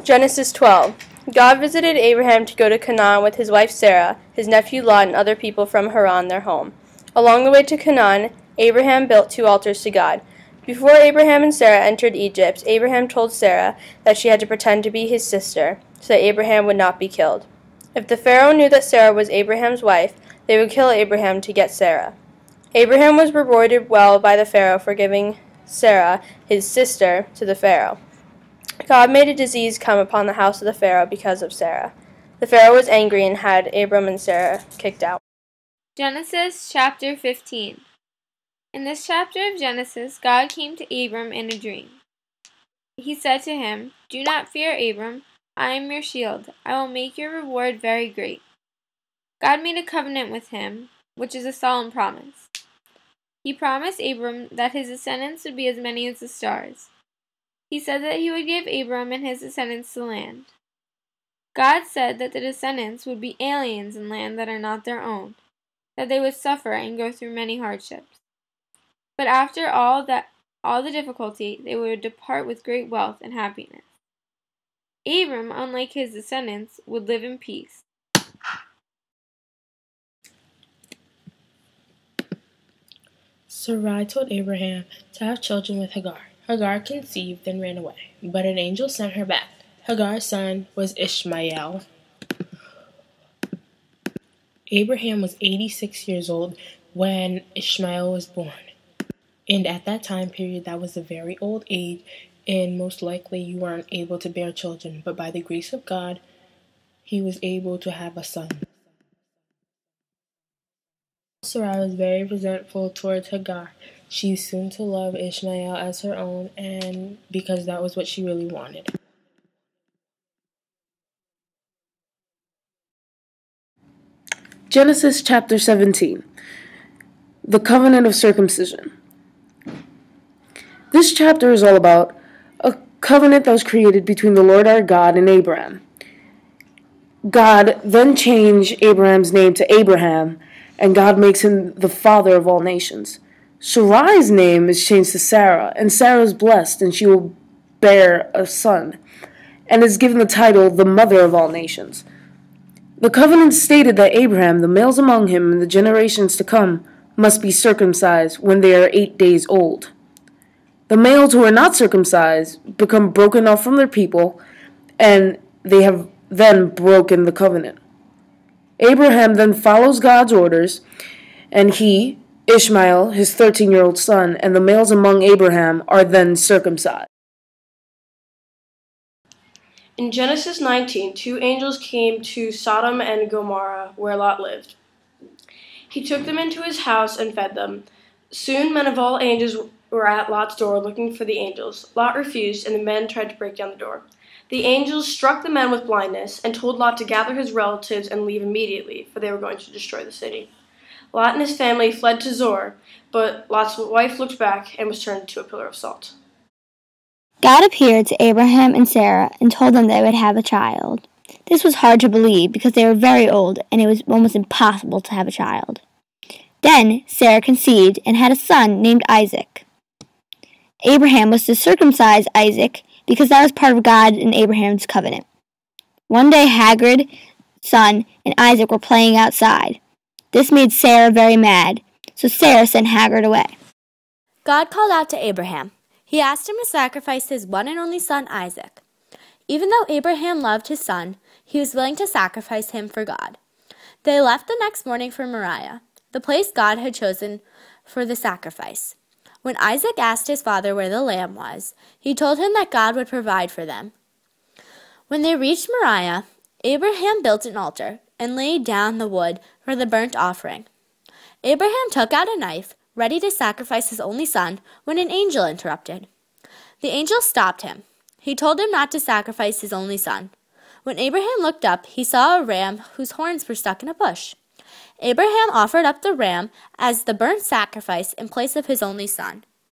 Genesis 12. God visited Abraham to go to Canaan with his wife Sarah, his nephew Lot, and other people from Haran, their home. Along the way to Canaan, Abraham built 2 altars to God. Before Abraham and Sarah entered Egypt, Abraham told Sarah that she had to pretend to be his sister, so that Abraham would not be killed. If the Pharaoh knew that Sarah was Abraham's wife, they would kill Abraham to get Sarah. Abraham was rewarded well by the Pharaoh for giving Sarah, his sister, to the Pharaoh. God made a disease come upon the house of the Pharaoh because of Sarah. The Pharaoh was angry and had Abram and Sarah kicked out. Genesis chapter 15. In this chapter of Genesis, God came to Abram in a dream. He said to him, "Do not fear, Abram. I am your shield. I will make your reward very great." God made a covenant with him, which is a solemn promise. He promised Abram that his descendants would be as many as the stars. He said that he would give Abram and his descendants the land. God said that the descendants would be aliens in land that are not their own, that they would suffer and go through many hardships. But after all the difficulty, they would depart with great wealth and happiness. Abram, unlike his descendants, would live in peace. Sarai told Abraham to have children with Hagar. Hagar conceived and ran away, but an angel sent her back. Hagar's son was Ishmael. Abraham was 86 years old when Ishmael was born. And at that time period, that was a very old age, and most likely you weren't able to bear children. But by the grace of God, he was able to have a son. Sarai was very resentful towards Hagar. She was soon to love Ishmael as her own, and because that was what she really wanted. Genesis chapter 17. The covenant of circumcision. This chapter is all about a covenant that was created between the Lord our God and Abraham. God then changed Abraham's name to Abraham, and God makes him the father of all nations. Sarai's name is changed to Sarah, and Sarah is blessed, and she will bear a son, and is given the title, the mother of all nations. The covenant stated that Abraham, the males among him, and the generations to come, must be circumcised when they are 8 days old. The males who are not circumcised become broken off from their people, and they have then broken the covenant. Abraham then follows God's orders, and he, Ishmael, his 13-year-old son, and the males among Abraham are then circumcised. In Genesis 19, 2 angels came to Sodom and Gomorrah, where Lot lived. He took them into his house and fed them. Soon men of all ages were at Lot's door looking for the angels. Lot refused, and the men tried to break down the door. The angels struck the men with blindness and told Lot to gather his relatives and leave immediately, for they were going to destroy the city. Lot and his family fled to Zoar, but Lot's wife looked back and was turned into a pillar of salt. God appeared to Abraham and Sarah and told them they would have a child. This was hard to believe because they were very old and it was almost impossible to have a child. Then Sarah conceived and had a son named Isaac. Abraham was to circumcise Isaac because that was part of God and Abraham's covenant. One day Hagar's son and Isaac were playing outside. This made Sarah very mad, so Sarah sent Hagar away. God called out to Abraham. He asked him to sacrifice his one and only son Isaac. Even though Abraham loved his son, he was willing to sacrifice him for God. They left the next morning for Moriah, the place God had chosen for the sacrifice. When Isaac asked his father where the lamb was, he told him that God would provide for them. When they reached Moriah, Abraham built an altar and laid down the wood for the burnt offering. Abraham took out a knife, ready to sacrifice his only son, when an angel interrupted. The angel stopped him. He told him not to sacrifice his only son. When Abraham looked up, he saw a ram whose horns were stuck in a bush. Abraham offered up the ram as the burnt sacrifice in place of his only son.